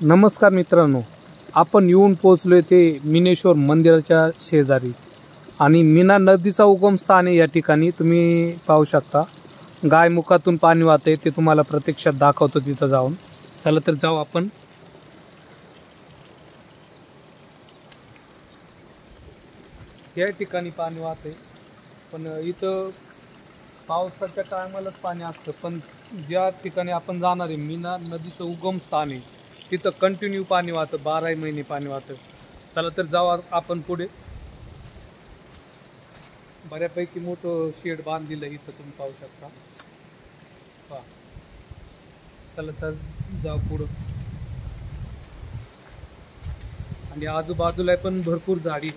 नमस्कार मित्रांनो, आपण येऊन पोहोचलोय ते मिनेश्वर मंदिराच्या शेजारी आणि मीना नदीचा उगमस्थान आहे। या ठिकाणी तुम्ही पाहू शकता गायमुखातून पाणी वाहते ते तुम्हाला प्रत्यक्षात दाखवतो तिथं जाऊन। चला तर जाऊ आपण। या ठिकाणी पाणी वाहते पण इथं पावसाच्या टायमालाच पाणी असतं, पण ज्या ठिकाणी आपण जाणार आहे मीना नदीचं उगमस्थान आहे तिथं कंटिन्यू पाणी वाहतं, 12 महिने पाणी वाहतं। चला तर जाऊ आपण पुढे। बऱ्यापैकी मोठं शेड बांधलेलं इथं तुम्ही पाहू शकता। पहा, चला तर जाऊ पुढं। आणि आजूबाजूला पण भरपूर झाडी,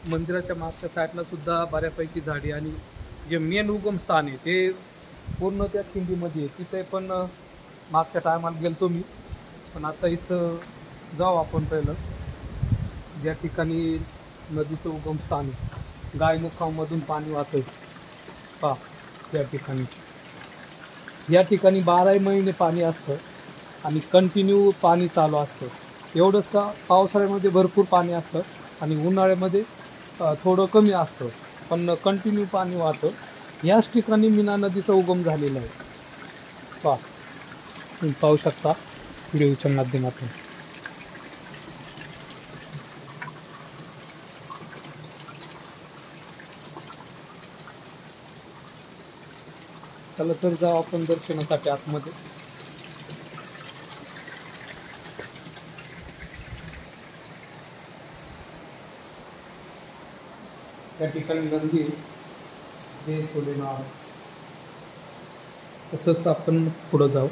मंदिराच्या मागच्या साईडला सुद्धा बऱ्यापैकी झाडी। आणि जे मेन उगमस्थान आहे ते पूर्ण त्या खिंडीमध्ये आहे, तिथे पण मागच्या टायमाला गेलतो मी, पण आता इथं जाऊ आपण। पहिलं ज्या ठिकाणी नदीचं उगमस्थान आहे, गायमुखामधून पाणी वाहतं पहा, या ठिकाणी 12 महिने पाणी असतं आणि कंटिन्यू पाणी चालू असतं। एवढंच का, पावसाळ्यामध्ये भरपूर पाणी असतं आणि उन्हाळ्यामध्ये थोडं कमी असतं, पण कंटिन्यू पाणी वाहतं। याच ठिकाणी मीना नदीचा उगम झालेला आहे पहा, तुम्ही पाहू शकता व्हिडिओच्या माध्यमातून। चला तर जाऊ आपण दर्शनासाठी आतमध्ये। या ठिकाणी नंदी जय भोलेनाथ, तसंच आपण पुढं जाऊ।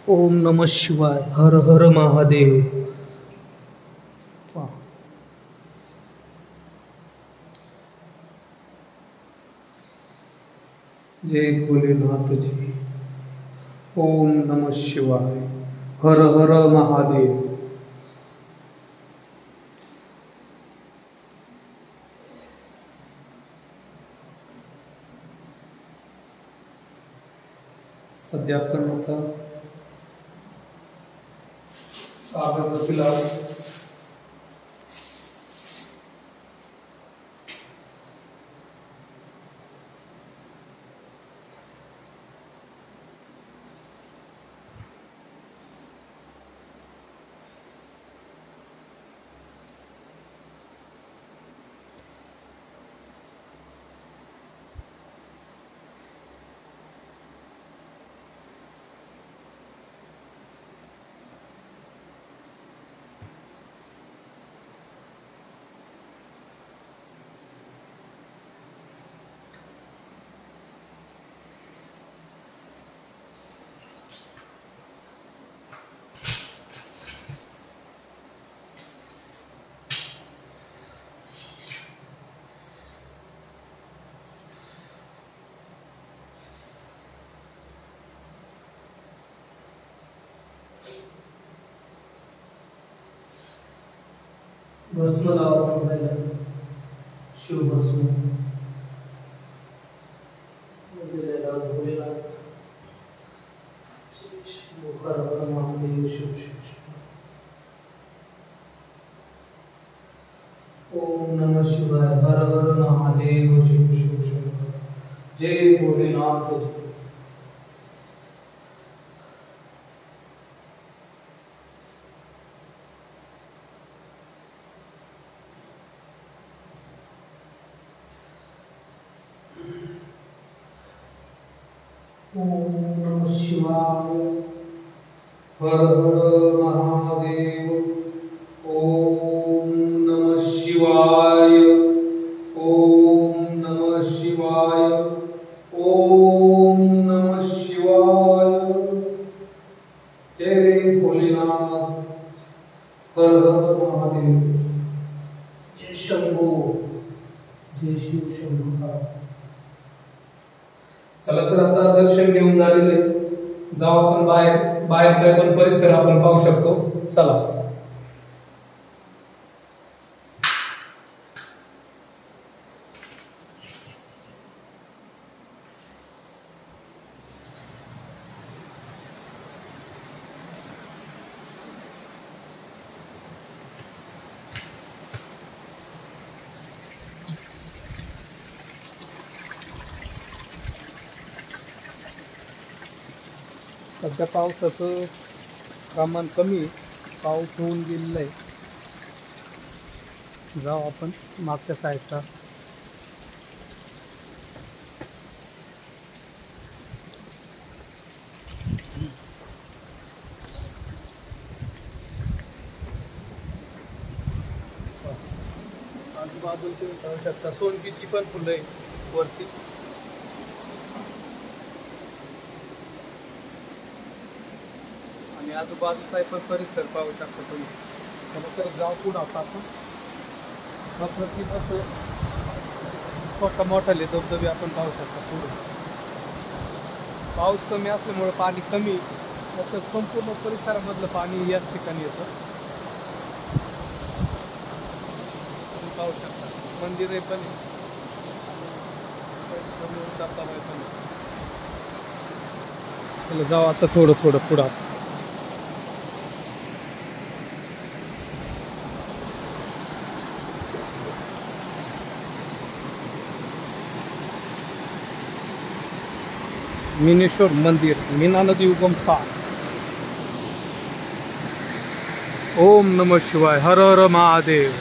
ओम नमः शिवाय, हर हर महादेव। जय भोलेनाथ जी। ओम नमः शिवाय, हर हर महादेव। सध्या आपण आता अगरबत्तीला भस्म लावून राहिला, शिवभस्म दिलेला भोलेनाथ। हर हर महादेव, शिव शिव शिव। ओम नमः शिवाय, हर हर महादेव, शिव शिव शिव। जय भोलेनाथ जी। ओम नमः शिवाय, हर हर महादेव। ओम नमः शिवाय, ओम नमः शिवाय, ओम नमः शिवाय। जय भोलेनाथ, हर हर महादेव। जय शंभू, जय शिव शंभू। चला तर आता दर्शन घेऊन झालेले, जाऊ आपण बाहेरचा पण परिसर आपण पाहू शकतो। चला। सध्या पावसाचं प्रमाण कमी आहे. पाऊस होऊन गेलेला आहे. जाऊ आपण मागच्या साईडला. आजूबाजूला तुम्ही पाहू शकता सोनकीची पण फुलं आहे वरती. आणि आजूबाजूचा पण परिसर पाहू शकता तुम्ही. तर जाऊ पुढं आता आपण अप्रतिम असं मोठा मोठाले धबधबे आपण पाहू शकता पुढे. पाऊस कमी असल्यामुळे पाणी कमी, तर संपूर्ण परिसरामधलं पाणी याच ठिकाणी येतं. तुम्ही पाहू शकता मंदिरे पण धबधबा पण. चला जाऊ आता थोडं थोडं पुढं. मिनेश्वर मंदिर, मीना नदी उगम स्थान. ओम नमः शिवाय, हर हर महादेव.